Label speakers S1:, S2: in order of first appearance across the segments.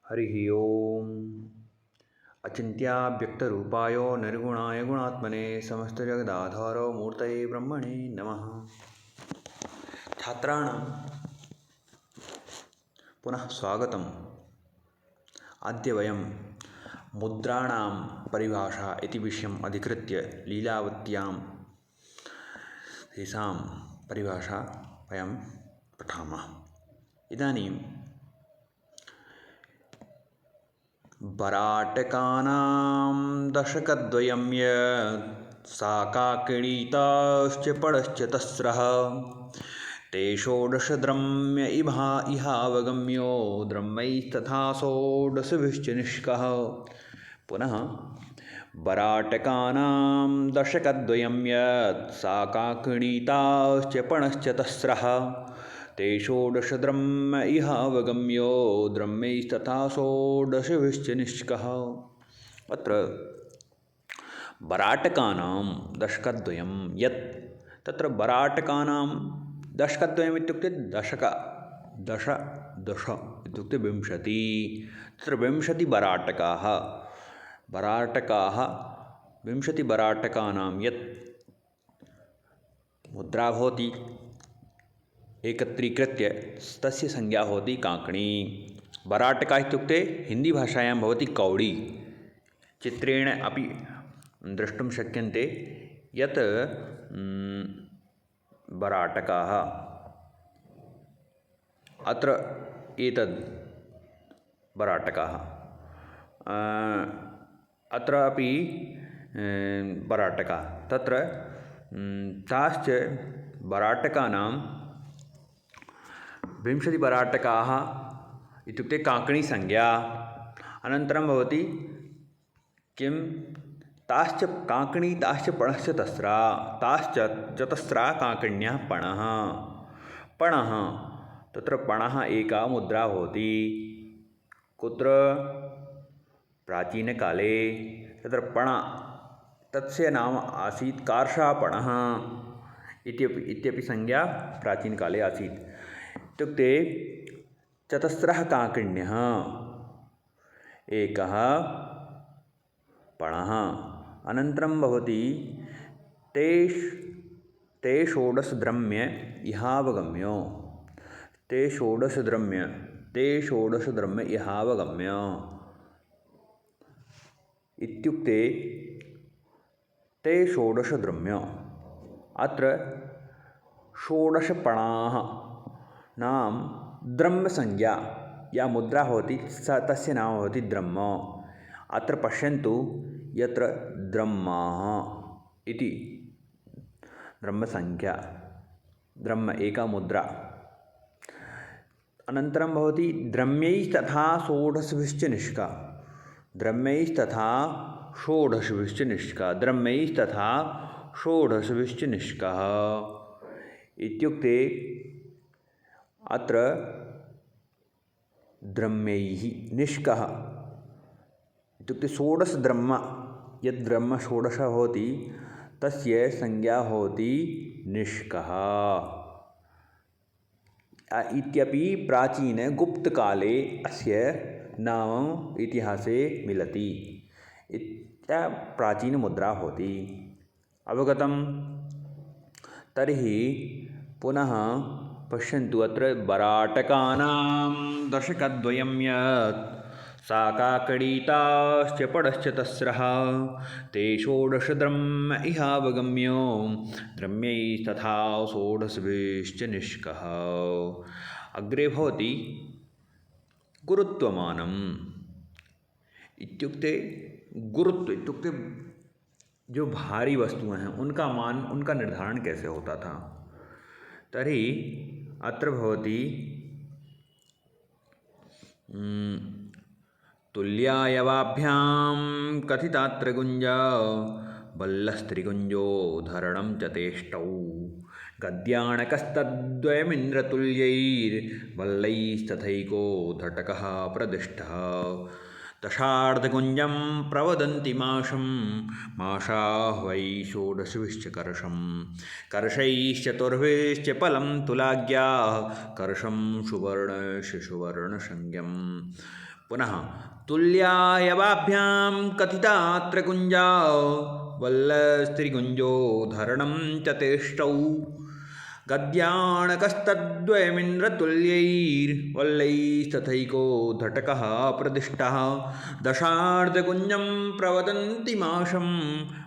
S1: हरिः ओम् अचिन्त्याव्यक्तरूपाय निर्गुणाय गुणात्मने समस्तजगदाधारो मूर्तये ब्रह्मणे नमः। छात्राणां पुनः स्वागतम्। अद्य वयं मुद्राणां परिभाषा इति विषयम् अधिकृत्य लीलावत्यां तेषां परिभाषा वयं पठामः। इदानीं बराटकानां दशकद्वयं यत् साकाकिणीताश्च पडश्च तस्रः ते षोडशद्रम्य इहावगम्यो द्रम्यैस्तथा षोडशभिश्च निष्कः। पुनः बराटकानां दशकद्वयं यत् साकाकिणीताश्च पणश्च तस्रः ते षोडशद्रम्य इहावगम्यो द्रम्यैस्तथा षोडशभिश्च निष्कः। अत्र बराटकानां दशकद्वयं यत् तत्र बराटकानां दशकद्वयम् इत्युक्ते दश इत्युक्ते 20। तत्र 20 बराटकाः 20 बराटकानां यत् मुद्रा भवति एकत्रीकृत्य तस्य संज्ञा भवति काङ्कणी। बराटका इत्युक्ते हिन्दीभाषायां भवति कौडी। चित्रेण अपि द्रष्टुं शक्यन्ते यत् बराटकाः अत्र एतद् बराटकाः अत्र अपि बराटका तत्र ताश्च बराटकानां 20 बराटकाः इत्युक्ते काङ्कणीसंज्ञा। अनन्तरं भवति किं ताश्च काङ्कणी ताश्च पणश्च तस्रा ताश्च चतस्रा काङ्कण्यः पणः तत्र पणः एका मुद्रा भवति। कुत्र प्राचीनकाले तत्र पण तस्य नाम आसीत् कार्षापणः इत्यपि संज्ञा प्राचीनकाले आसीत्। इत्युक्ते चतस्रः काङ्कण्यः एकः पणः अनन्तरं भवति ते षोडशद्रम्य इहावगम्यो ते षोडशद्रम्य इहावगम्य इत्युक्ते ते षोडशद्रम्य अत्र षोडशपणाः नाम द्रम्यसंज्ञा या मुद्रा भवति तस्य नाम भवति द्रम्म। अत्र पश्यन्तु यत्र द्रम्माः इति द्रम्यसंज्ञा द्रम्य एका मुद्रा। अनन्तरं भवति द्रम्यैस्तथा षोडशभिश्च निष्का द्रम्यैस्तथा षोडशभिश्च निष्का द्रम्यैस्तथा षोडशभिश्च निष्कः इत्युक्ते अत्र द्रम्यैः निष्कः इत्युक्ते षोडशद्रम्म यद्ब्रह्म षोडश भवति तस्य संज्ञा भवति निष्कः इत्यपि प्राचीनगुप्तकाले अस्य नाम इतिहासे मिलति। इत्या प्राचीनमुद्रा भवति। अवगतं? तर्हि पुनः पश्यन्तु अत्र बराटकानां दशकद्वयं यत् साकाकणीताश्च पडश्च तस्रः ते षोडशद्रम्य इहावगम्यो द्रम्यैस्तथा षोडशभिश्च निष्कः। अग्रे भवति गुरुत्वमानम् इत्युक्ते गुरुत्व इत्युक्ते जो भारी वस्तुएं हैं उनका निर्धारण कैसे होता था। तर्हि अत्र भवति तुल्यायवाभ्यां कथितात्रगुञ्जा बल्लस्त्रिगुञ्जो धरणं च तेष्टौ गद्याणकस्तद्वयमिन्द्रतुल्यैर्बल्लैस्तथैको धटकः प्रदिष्टः। दशार्धकुञ्जं प्रवदन्ति माशं माशाः वै षोडशभिश्च कर्षं कर्षैश्चतुर्भिश्च फलं तुलाज्ञाः कर्षं सुवर्णशुवर्णसंज्ञं पुनः तुल्यायवाभ्यां कथितात्र कुञ्जा वल्लस्त्रिकुञ्जो धरणं च तेष्टौ गद्याणकस्तद्वयमिन्द्रतुल्यैर्वल्लैस्तथैको धटकः प्रदिष्टः दशार्धकुञ्जं प्रवदन्ति माशं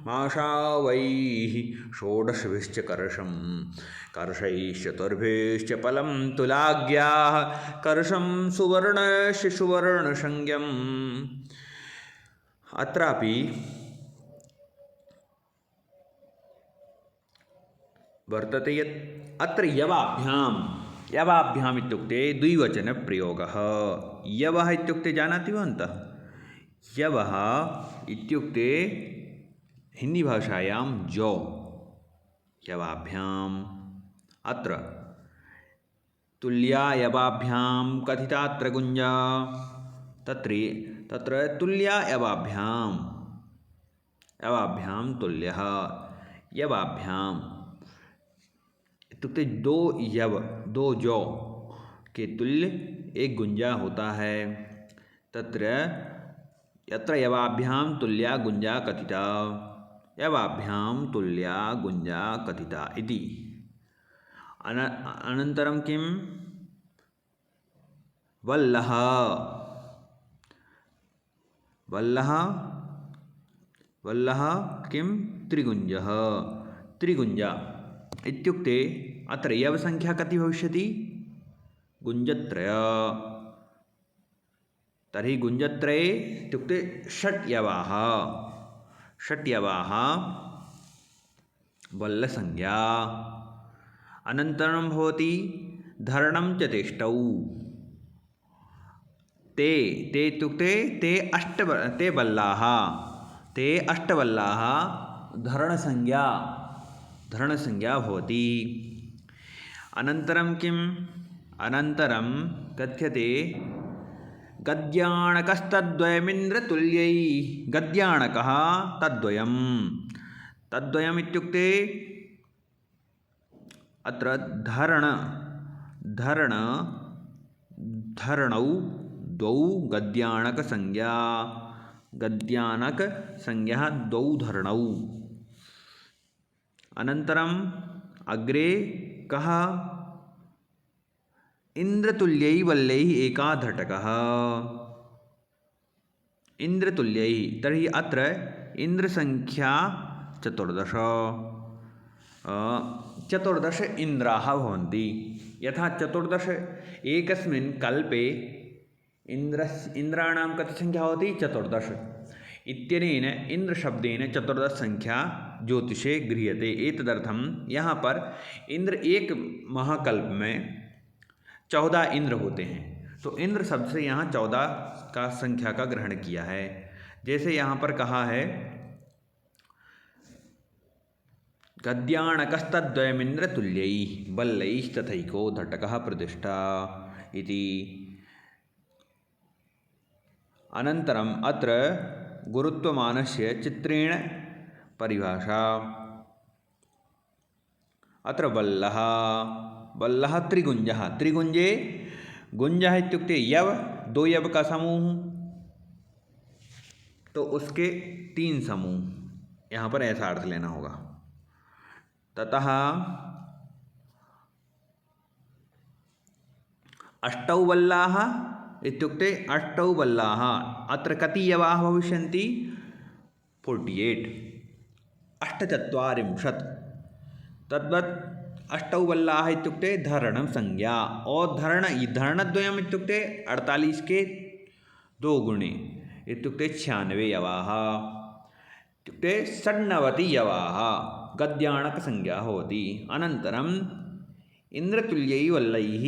S1: माशा वैः षोडशभिश्च कर्षं कर्षैश्चतुर्भिश्च फलं तुलाज्ञाः कर्षं सुवर्णस्य सुवर्णसंज्ञम् अत्रापि वर्तते यत् अत्र यवाभ्याम् इत्युक्ते द्विवचनप्रयोगः। यवः इत्युक्ते जानाति भवन्तः? यवः इत्युक्ते हिन्दीभाषायां जौ। यवाभ्याम् अत्र तुल्या यवाभ्यां कथितात्र गुञ्जा तत्र तुल्या यवाभ्यां तुल्यः यवाभ्याम् इत्युक्ते दो जौ के तुल्य एक गुंजा होता है। तत्र यत्र यवाभ्यां तुल्या गुंजा कथिता यवाभ्यां तुल्या गुंजा कथिता इति। अनन्तरं किं वल्लः किं त्रिगुंजा इत्युक्ते अत्र यवसंख्या कति भविष्यति? गुञ्जत्रय। तर्हि गुञ्जत्रये इत्युक्ते षट् यवाः वल्लसंज्ञा। अनन्तरं भवति धरणं च तेष्टौ। ते इत्युक्ते ते अष्टवल्लाः धरणसंज्ञा भवति। अनन्तरं किम्? अनन्तरं कथ्यते गद्याणकस्तद्वयमिन्द्रतुल्यै। गद्याणकः तद्वयम् इत्युक्ते अत्र धरणौ द्वौ गद्याणकसंज्ञा द्वौ धरणौ। अनन्तरम् अग्रे कः? इन्द्रतुल्यै वल्लैः एका धटकः। इन्द्रतुल्यैः तर्हि अत्र इन्द्रसंख्या 14 इन्द्राः भवन्ति। यथा 14 एकस्मिन् कल्पे इन्द्राणां कति संख्या भवति? 14 इत्यनेन इन्द्रशब्देन 14 संख्या ज्योतिषे गृह्यते। एतदर्थं यहाँ पर इंद्र एक महाकल्प में 14 इंद्र होते हैं, तो इंद्र शब्द से यहाँ 14 का संख्या का ग्रहण किया है। जैसे यहाँ पर कहा है गद्याणकस्तद्वयमिन्द्रतुल्यैः वल्लैस्तथैको धटकः प्रतिष्ठा इति। अनन्तरम् अत्र गुरुत्वमानस्य चित्रेण परिभाषा। अत्र वल्लः त्रिगुंजे गुंजः इत्युक्ते यव, 2 यव का समूह, तो उसके 3 समूह, यहाँ पर ऐसा अर्थ लेना होगा। ततः अष्टौ वल्लाः इत्युक्ते 8 वल्लाः। अत्र कति यवाः भविष्यन्ति? 48 48। तद्वत् 8 वल्लाः इत्युक्ते धरणं संज्ञा, और धरणद्वयम् इत्युक्ते 48 के 2 गुणे इत्युक्ते 96 यवाः इत्युक्ते 96 यवाः गद्याणकसंज्ञा भवति। अनन्तरम् इन्द्रतुल्यै वल्लैः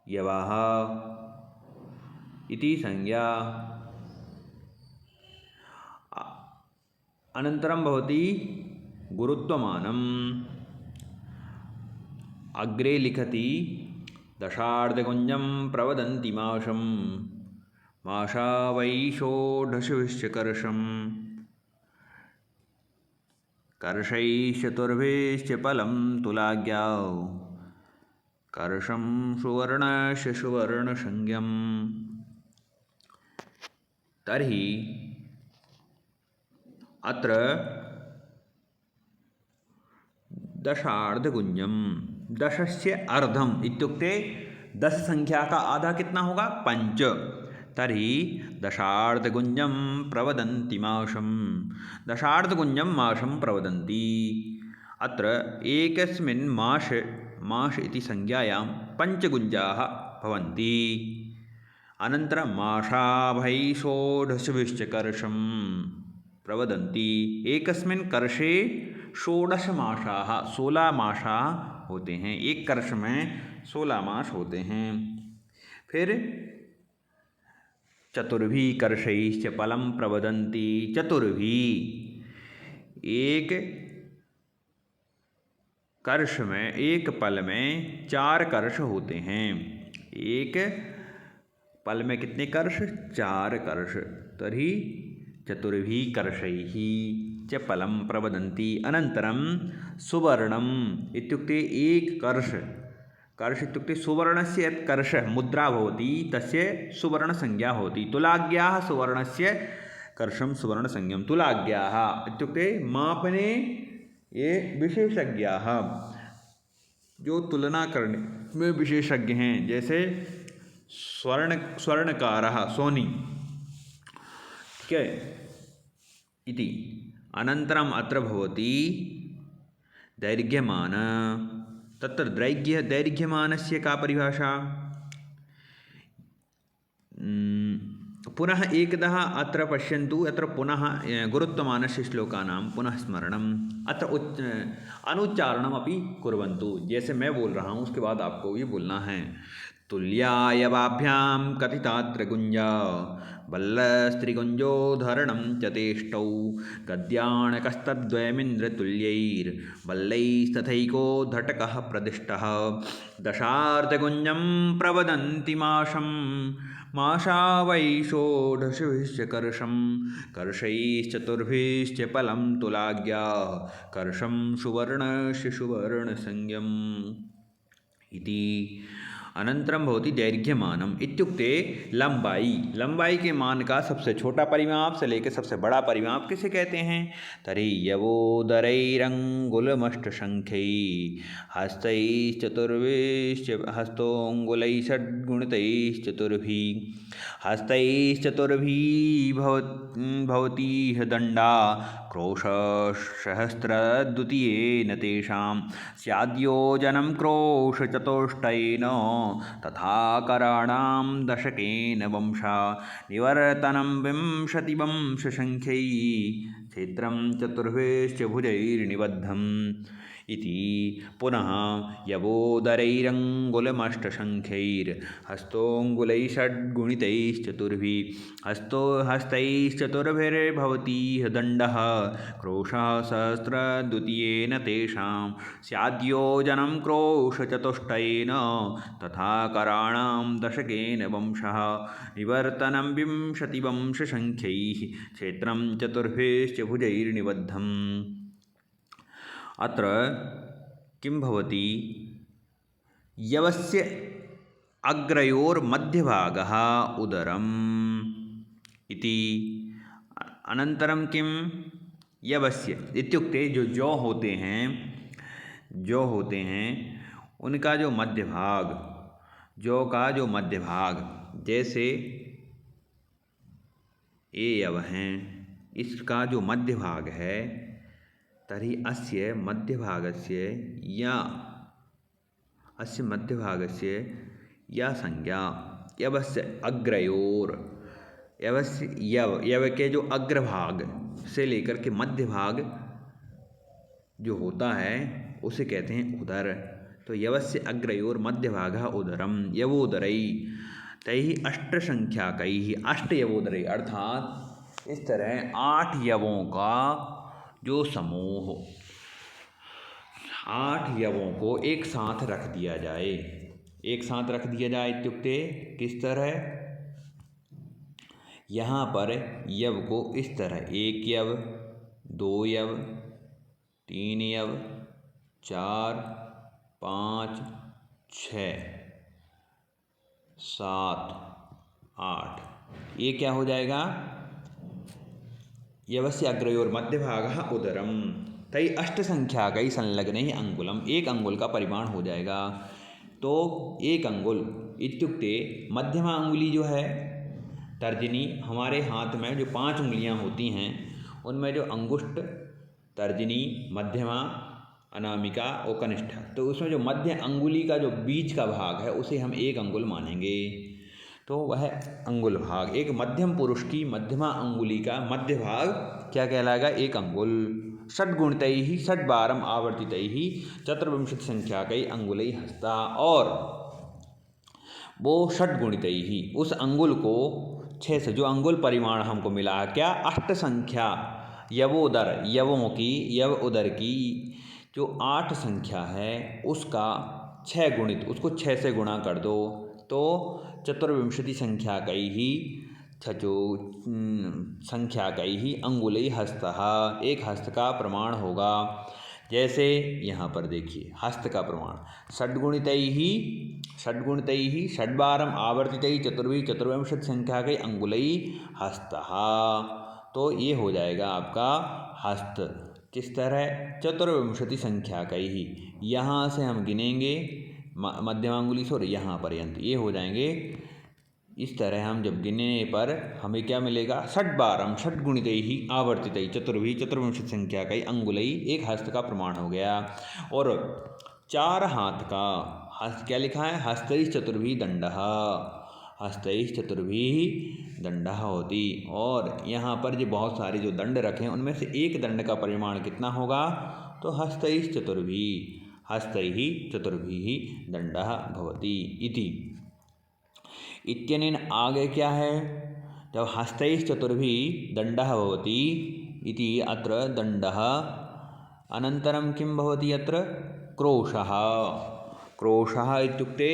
S1: यवाः इति संज्ञा। अनन्तरं भवति गुरुत्वमानम्। अग्रे लिखति दशार्धकुञ्जं प्रवदन्ति माशं माशा वै षोडशविश्चकर्षम् कर्षैश्चतुर्भिश्च फलं तुलाज्ञा कर्षं सुवर्णस्य सुवर्णसंज्ञम्। तर्हि अत्र दशार्धकुञ्जं, दशस्य अर्धम इत्युक्ते 10 संख्या का आधा कितना होगा 5। तर्हि दशार्धकुञ्जं प्रवदन्ति माशं, दशार्धकुञ्जं माशं प्रवदन्ति। अत्र एकस्मिन् माश इति संज्ञायां 5 गुञ्जाः भवन्ति। अनन्तरं माशाभै षोडशभिश्च कर्षं प्रवदन्ति। एकस्मिन् कर्षे 16 माशाः 16 माशा होते हैं। एक कर्ष में 16 मास होते हैं। फिर चतुर्भी कर्षैश्च फलं प्रवदन्ति। चतुर्भी, एक कर्ष में, एक पल में 4 कर्ष होते हैं। एक पल में कितने कर्ष? 4 कर्ष। तर्हि चतुर्भी कर्षैः च फलं प्रवदन्ति। अनन्तरं सुवर्णम् इत्युक्ते एक कर्ष, कर्ष इत्युक्ते सुवर्णस्य यत् कर्षः मुद्रा भवति तस्य सुवर्णसंज्ञा होति। तुलाज्ञाः सुवर्णस्य कर्षं सुवर्णसंज्ञं। तुलाज्ञाः इत्युक्ते मापने ये विशेषज्ञाः, जो तुलना करने में विशेषज्ञ हैं, जैसे स्वर्णकारः सोनी, ठीक है इति। अनन्तरम् अत्र भवति दैर्घ्यमान। तत्र दैर्घ्यमानस्य का परिभाषा? पुनः एकदा अत्र पश्यन्तु। अत्र पुनः गुरुत्वमानस्य श्लोकानां पुनः स्मरणम्। अत्र अनुच्चारणमपि कुर्वन्तु। जैसे मैं बोल रहा हूँ उसके बाद आपको ये बोलना है। तुल्यायवाभ्यां कथितात्र गुञ्जा बल्लस्त्रिगुञ्जोद्धरणं च तेष्टौ गद्याणकस्तद्वयमिन्द्रतुल्यैर्बल्लैस्तथैकोद्धटकः प्रदिष्टः दशार्धगुञ्जं प्रवदन्ति माशं माशा वै षोडशभिश्च कर्षं कर्षैश्चतुर्भिश्च फलं तुलाज्ञा कर्षं सुवर्णस्य सुवर्णसंज्ञम् इति। अनन्तरं भवति दैर्घ्यमानम् इत्युक्ते लंबाई। लंबाई के मान का सबसे छोटा परिमाप से लेकर सबसे बड़ा परिमाप किसे कहते हैं? तर्हि यवोदरैरङ्गुलमष्टसङ्ख्यै हस्तैश्चतुर्भिश्च हस्तोऽङ्गुलैषड्गुणितैश्चतुर्भिः हस्तैश्चतुर्भिः भवतीह दण्डा क्रोशसहस्रद्वितीयेन तेषां स्याद्योजनं क्रोशचतुष्टयेन तथा कराणां दशकेन वंशा निवर्तनं विंशतिवंशसङ्ख्यैः क्षेत्रं चतुर्भिश्च भुजैर्निबद्धम् इति। पुनः यवोदरैरङ्गुलमष्टसङ्ख्यैर्हस्तोऽङ्गुलैषड्गुणितैश्चतुर्भिः हस्तैश्चतुर्भिर्भवतीह दण्डः क्रोशः सहस्रद्वितीयेन तेषां स्याद्योजनं क्रोशचतुष्टयेन तथा कराणां दशकेन वंशः निवर्तनं विंशतिवंशसङ्ख्यैः क्षेत्रं चतुर्भिश्च भुजैर्निबद्धम्। अत्र किं भवति? यवस्य अग्रयोर्मध्यभागः उदरम् इति। अनन्तरं किं? यवस्य इत्युक्ते जो जौ होते हैं उनका जो मध्य भाग, जौ का जो मध्य भाग, जैसे ये यव हैं, इसका जो मध्य भाग है, तर्हि अस्य मध्यभागस्य या संज्ञा यवस्य अग्रयोर, यवस्य यव के जो अग्रभाग से लेकर के मध्य भाग जो होता है उसे कहते हैं उदर। तो यवस्य अग्रयोर मध्य भागः उदरम यवोदरै तैः अष्टसंख्याकैः अष्ट यवोदरै, अर्थात इस तरह 8 यवों का जो समूह, 8 यवों को एक साथ रख दिया जाए, एक साथ रख दिया जाए इत्युक्ते किस तरह, यहाँ पर यव को इस तरह 1 यव 2 यव 3 यव 4 5 6 7 8, ये क्या हो जाएगा, यवस्य अग्रयोर मध्य भाग उदरम तई अष्टसंख्याकै संलग्नैः अंगुलम, एक अंगुल का परिमाण हो जाएगा। तो एक अंगुल इत्युक्ते मध्यमा अंगुली जो है तर्जनी, हमारे हाथ में जो 5 उंगलियां होती हैं उनमें जो अंगुष्ठ, तर्जनी, मध्यमा, अनामिका और कनिष्ठ, तो उसमें जो मध्य अंगुली का जो बीच का भाग है उसे हम एक अंगुल मानेंगे। तो वह अंगुल भाग, एक मध्यम पुरुष की मध्यमा अंगुली का मध्य भाग क्या कहलाएगा, एक अंगुल। षड्गुणितैः षड्वारम आवर्तितैः चतुर्विंशति संख्याकै अंगुलै हस्ता, और वो षड्गुणितैः उस अंगुल को 6 से, जो अंगुल परिमाण हमको मिला क्या, अष्ट संख्या यवोदर, यवों की, यव उदर की जो 8 संख्या है उसका 6 गुणित, उसको 6 से गुणा कर दो तो चतुर्विंशति संख्या कई ही संख्या कई ही अंगुलै हस्तः, एक हस्त का प्रमाण होगा। जैसे यहाँ पर देखिए हस्त का प्रमाण, षड्गुणितैः षड्वारम आवर्तितैः चतुर्विंशति संख्या के अंगुलै हस्तः, तो ये हो जाएगा आपका हस्त। किस तरह, चतुर्विंशति संख्या का ही, यहाँ से हम गिनेंगे मध्यमांगुली से और यहाँ पर्यंत, ये हो जाएंगे। इस तरह हम जब गिनने पर हमें क्या मिलेगा, षड्वारम षड्गुणितैः आवर्तितैः चतुर्विंशति संख्या का अंगुलै, एक हस्त का प्रमाण हो गया। और 4 हाथ का हस्त क्या लिखा है, हस्तैः चतुर्भिः दंडः, हस्तैः चतुर्भिः दंडः होती। और यहाँ पर जो बहुत सारे जो दंड रखे हैं उनमें से एक दंड का परिमाण कितना होगा, तो हस्तैः चतुर्भिः दंडः भवति इति। इत्यनेन आगे क्या है, जब हस्तैः चतुर्भिः दंडः भवति इति अत्र दंडः, अनन्तरं किं भवति अत्र क्रोशः। क्रोशः इत्युक्ते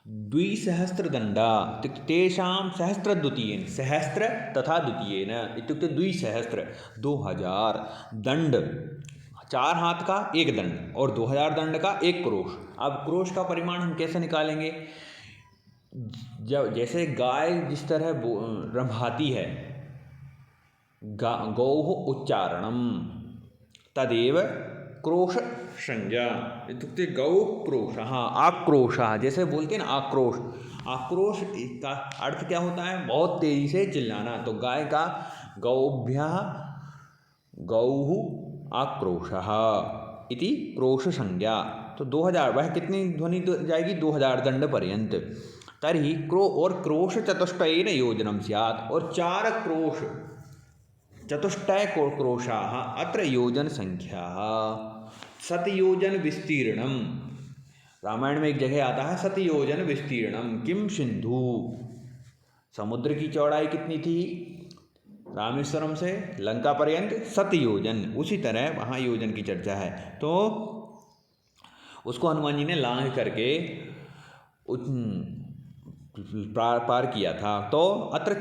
S1: द्विसहस्रदंडा, इत्युक्ते तेषां सहस्रद्वितीयेन, सहस्र तथा द्वितीयेन इत्युक्ते 2000 दंड, 4 हाथ का एक दंड और 2000 दंड का एक क्रोश। अब क्रोश का परिमाण हम कैसे निकालेंगे, जब जैसे गाय जिस तरह रंभाती है, गौः उच्चारणम तदेव क्रोश संज्ञा इत्युक्ते गौ क्रोशः आक्रोशः, जैसे बोलते हैं ना आक्रोश, आक्रोश का अर्थ क्या होता है, बहुत तेजी से चिल्लाना। तो गाय का गौभ्यः गौः आक्रोशः इति क्रोश संज्ञा। तो 2000, वह कितनी ध्वनि जाएगी, 2000 दंड पर्यंत। तर्हि क्रोश चतुष्टयेन योजनं स्यात्, और 4 क्रोश चतुष्टय क्रोशाः अत्र योजन संख्या शतयोजन विस्तीर्णम। रामायण में एक जगह आता है शतयोजन विस्तीर्णम किम सिंधु, समुद्र की चौड़ाई कितनी थी रामेश्वरम से लंका पर्यंत, शतयोजन। उसी तरह वहाँ योजन की चर्चा है, तो उसको हनुमान जी ने लांघ करके पार किया था। तो अत्र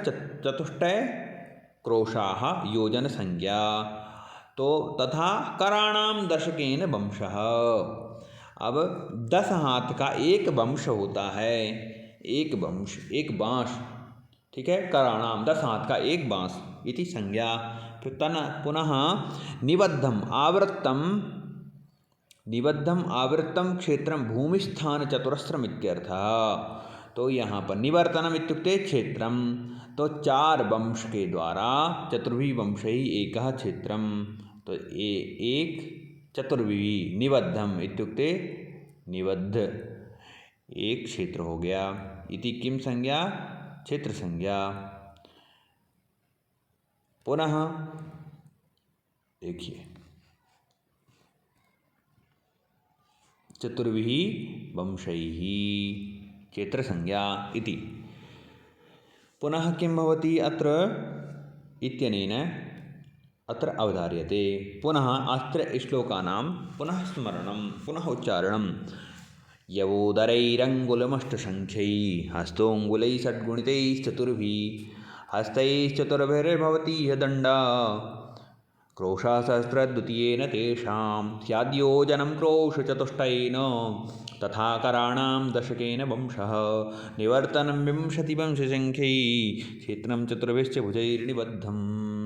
S1: चतुष्टय क्रोशाः योजन संज्ञा, तो तथा कराणाम दशकेन वंशः। अब 10 हाथ का एक वंश होता है, एक वंश, एक बाँस, ठीक है, कराणाम 10 हाथ का एक बाँस इति संज्ञा। फिर पुनः निबद्धम आवृत्तम क्षेत्रम भूमिस्थान चतुरस्रम इत्यर्थः। तो यहाँ पर निवर्तनम इत्युक्ते क्षेत्रम, तो 4 वंश के द्वारा चतुर्भिः वंशैः एकः क्षेत्रम, तो एक चतुर्भिः निबद्धम इत्युक्ते निबद्ध एक क्षेत्र हो गया इति किम संज्ञा, क्षेत्र संज्ञा। पुनः देखिए चतुर्भिः वंशैः क्षेत्र संज्ञा इति। पुनः किं भवति अत्र इत्यनेन अत्र अवधार्यते। पुनः अत्र श्लोकानां पुनः स्मरणं पुनः उच्चारणं। यवोदरैरङ्गुलमष्टसङ्ख्यै हस्तोऽङ्गुलैः षड्गुणितैश्चतुर्भिः हस्तैश्चतुर्भिर्भवति दण्डा क्रोशासहस्रद्वितीयेन तेषां स्याद्योजनं क्रोशचतुष्टयेन तथा कराणां दशकेन वंशः निवर्तनं विंशतिवंशसङ्ख्यै क्षेत्रं चतुर्भिश्च भुजैर्निबद्धम्।